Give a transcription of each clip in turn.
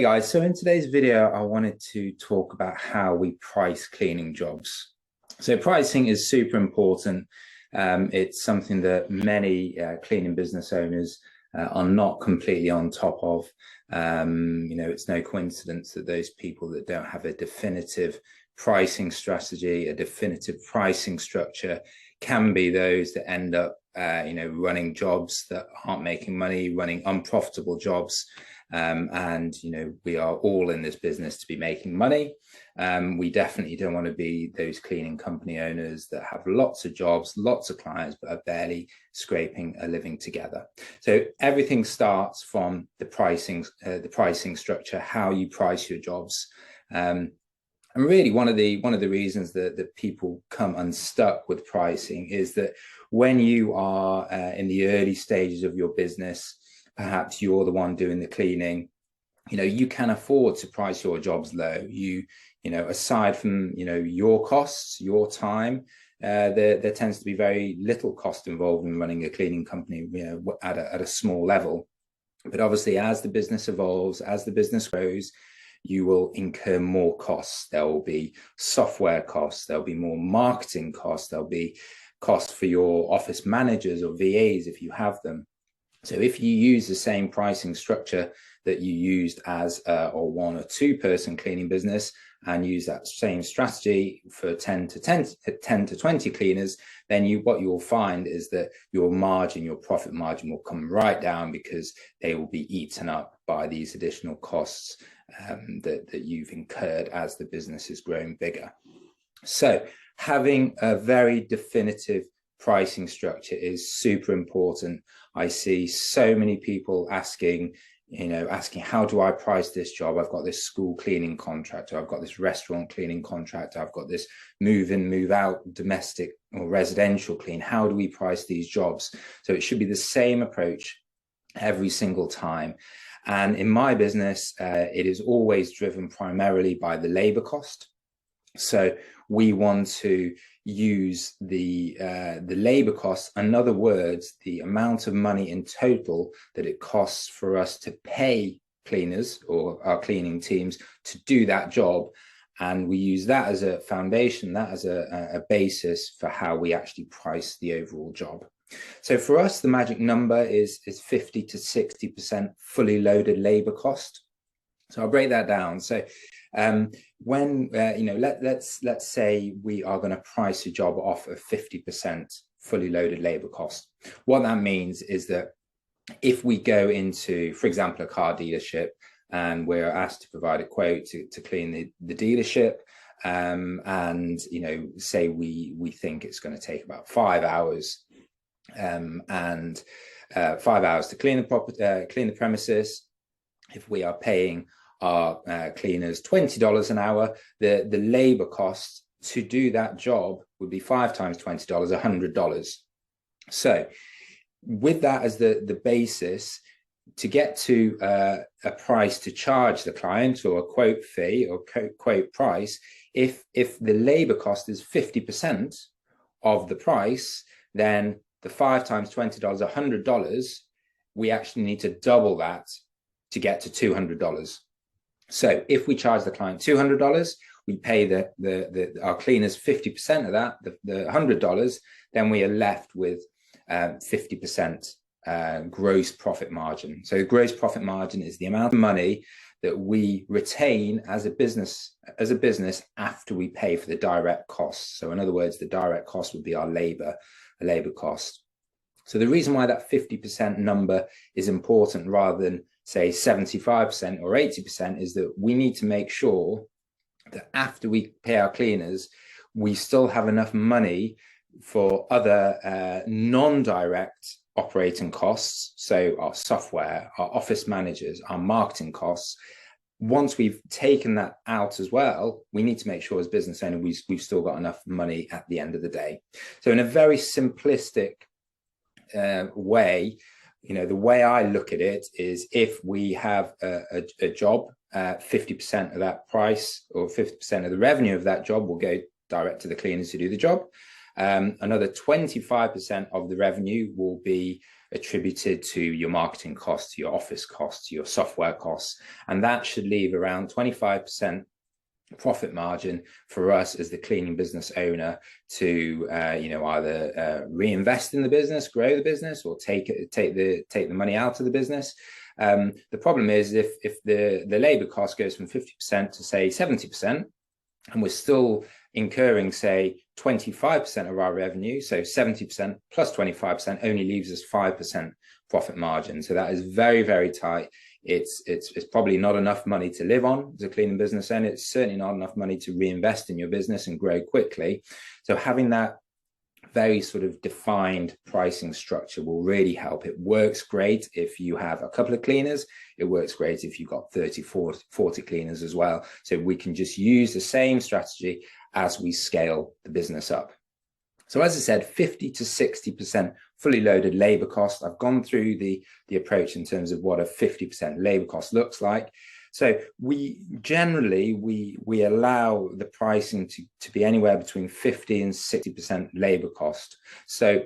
Hey guys, so in today's video, I wanted to talk about how we price cleaning jobs. So pricing is super important. It's something that many cleaning business owners are not completely on top of. It's no coincidence that those people that don't have a definitive pricing strategy, a definitive pricing structure, can be those that end up, running jobs that aren't making money, running unprofitable jobs. We are all in this business to be making money. We definitely don't want to be those cleaning company owners that have lots of jobs, lots of clients, but are barely scraping a living together. So everything starts from the pricing structure, how you price your jobs. And really, one of the reasons that people come unstuck with pricing is that when you are in the early stages of your business, perhaps you're the one doing the cleaning, you can afford to price your jobs low. Aside from, your costs, your time, there tends to be very little cost involved in running a cleaning company, at a small level. But obviously, as the business evolves, as the business grows, you will incur more costs. There will be software costs, there'll be more marketing costs, there'll be costs for your office managers or VAs if you have them. So if you use the same pricing structure that you used as a one or two person cleaning business and use that same strategy for 10 to 20 cleaners, then what you'll find is that your profit margin will come right down because they will be eaten up by these additional costs that you've incurred as the business is growing bigger. So having a very definitive pricing structure is super important. I see so many people asking, how do I price this job? I've got this school cleaning contract, or I've got this restaurant cleaning contract, I've got this move in, move out, domestic or residential clean. How do we price these jobs? So it should be the same approach every single time. And in my business, it is always driven primarily by the labor cost. So we want to use the labor costs, in other words, the amount of money in total that it costs for us to pay cleaners or our cleaning teams to do that job. And we use that as a foundation, that as a basis for how we actually price the overall job. So for us, the magic number is 50 to 60% fully loaded labor cost. So I'll break that down. So let's say we are going to price a job off of 50% fully loaded labor cost. What that means is that if we go into, for example, a car dealership and we're asked to provide a quote to clean the dealership, say we think it's going to take about 5 hours, 5 hours to clean the premises. If we are paying our cleaners $20 an hour, the labor cost to do that job would be 5 times $20, $100. So with that as the basis, to get to a price to charge the client, or a quote fee or quote price, if the labor cost is 50% of the price, then the 5 times $20, $100, we actually need to double that to get to $200. So if we charge the client $200, we pay our cleaners 50% of that, the $100, then we are left with 50% gross profit margin. So gross profit margin is the amount of money that we retain as a business after we pay for the direct costs. So in other words, the direct cost would be our labor cost. So the reason why that 50% number is important rather than say 75% or 80% is that we need to make sure that after we pay our cleaners, we still have enough money for other non-direct operating costs. So our software, our office managers, our marketing costs. Once we've taken that out as well, we need to make sure as business owner we've still got enough money at the end of the day. So in a very simplistic way, the way I look at it is, if we have a job, 50% of that price or 50% of the revenue of that job will go direct to the cleaners to do the job. Another 25% of the revenue will be attributed to your marketing costs, your office costs, your software costs, and that should leave around 25% profit margin for us as the cleaning business owner to either reinvest in the business, grow the business, or take the money out of the business. The problem is if the labor cost goes from 50% to say 70%, and we're still incurring say 25% of our revenue, so 70% plus 25% only leaves us 5% profit margin. So that is very, very tight. It's probably not enough money to live on as a cleaning business owner. It's certainly not enough money to reinvest in your business and grow quickly. So having that very sort of defined pricing structure will really help. It works great if you have a couple of cleaners. It works great if you've got 30, 40 cleaners as well. So we can just use the same strategy as we scale the business up. So as I said, 50 to 60% fully loaded labor cost. I've gone through the approach in terms of what a 50% labor cost looks like. So we generally, we allow the pricing to be anywhere between 50 and 60% labor cost. So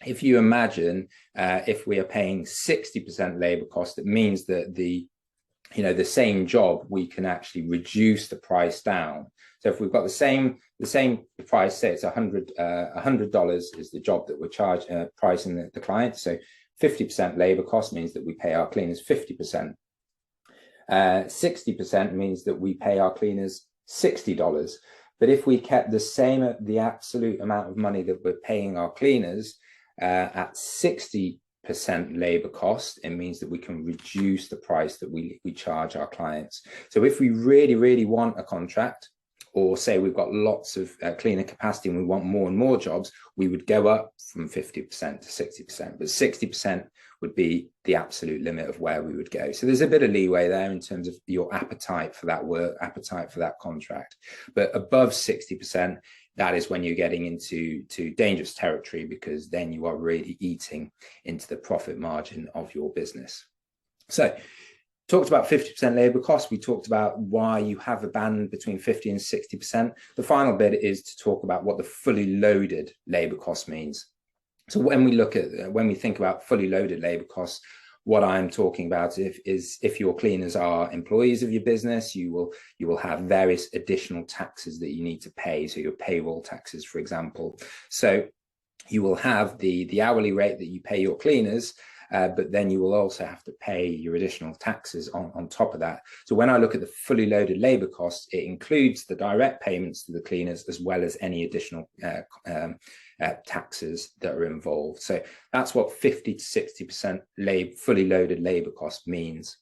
if you imagine if we are paying 60% labor cost, it means that the same job, we can actually reduce the price down. So if we've got the same price, say it's $100 is the job that we're pricing the client. So 50% labor cost means that we pay our cleaners 50%. 60% means that we pay our cleaners $60. But if we kept the absolute amount of money that we're paying our cleaners at 60% labor cost, it means that we can reduce the price that we charge our clients. So if we really, really want a contract, or say we've got lots of cleaner capacity and we want more and more jobs, we would go up from 50% to 60%, but 60% would be the absolute limit of where we would go. So there's a bit of leeway there in terms of your appetite for that work, appetite for that contract. But above 60%, that is when you're getting into dangerous territory, because then you are really eating into the profit margin of your business. So talked about 50% labor cost. We talked about why you have a band between 50 and 60%. The final bit is to talk about what the fully loaded labor cost means. So when we think about fully loaded labor costs, what I'm talking about is if your cleaners are employees of your business, you will have various additional taxes that you need to pay. So your payroll taxes, for example. So you will have the hourly rate that you pay your cleaners, but then you will also have to pay your additional taxes on top of that. So when I look at the fully loaded labor costs, it includes the direct payments to the cleaners as well as any additional taxes that are involved. So that's what 50 to 60% fully loaded labor cost means.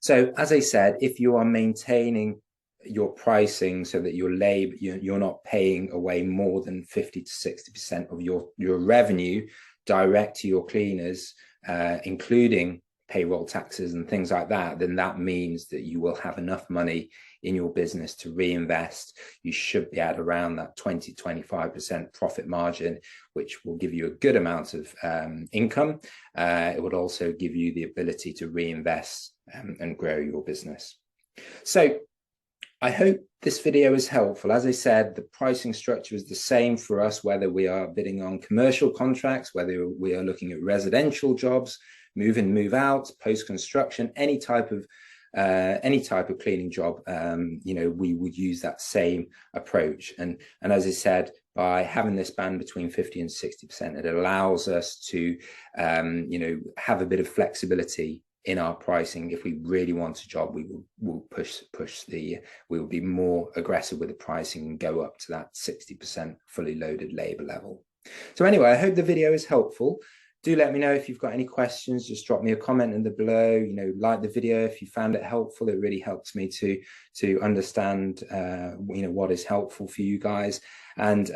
So as I said, if you are maintaining your pricing so that you're not paying away more than 50 to 60% of your revenue direct to your cleaners, including payroll taxes and things like that, then that means that you will have enough money in your business to reinvest. You should be at around that 20-25% profit margin, which will give you a good amount of income. It would also give you the ability to reinvest and grow your business. So I hope this video is helpful. As I said, the pricing structure is the same for us, whether we are bidding on commercial contracts, whether we are looking at residential jobs, move in, move out, post-construction, any type of cleaning job. We would use that same approach. And as I said, by having this band between 50 and 60%, it allows us to, have a bit of flexibility in our pricing. If we really want a job, we will we will be more aggressive with the pricing and go up to that 60% fully loaded labor level. So anyway, I hope the video is helpful. Do let me know if you've got any questions. Just drop me a comment in the below. Like the video if you found it helpful. It really helps me to understand what is helpful for you guys. And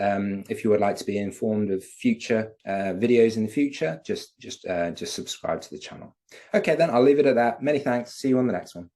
if you would like to be informed of future videos in the future, just subscribe to the channel. Okay, then I'll leave it at that. Many thanks. See you on the next one.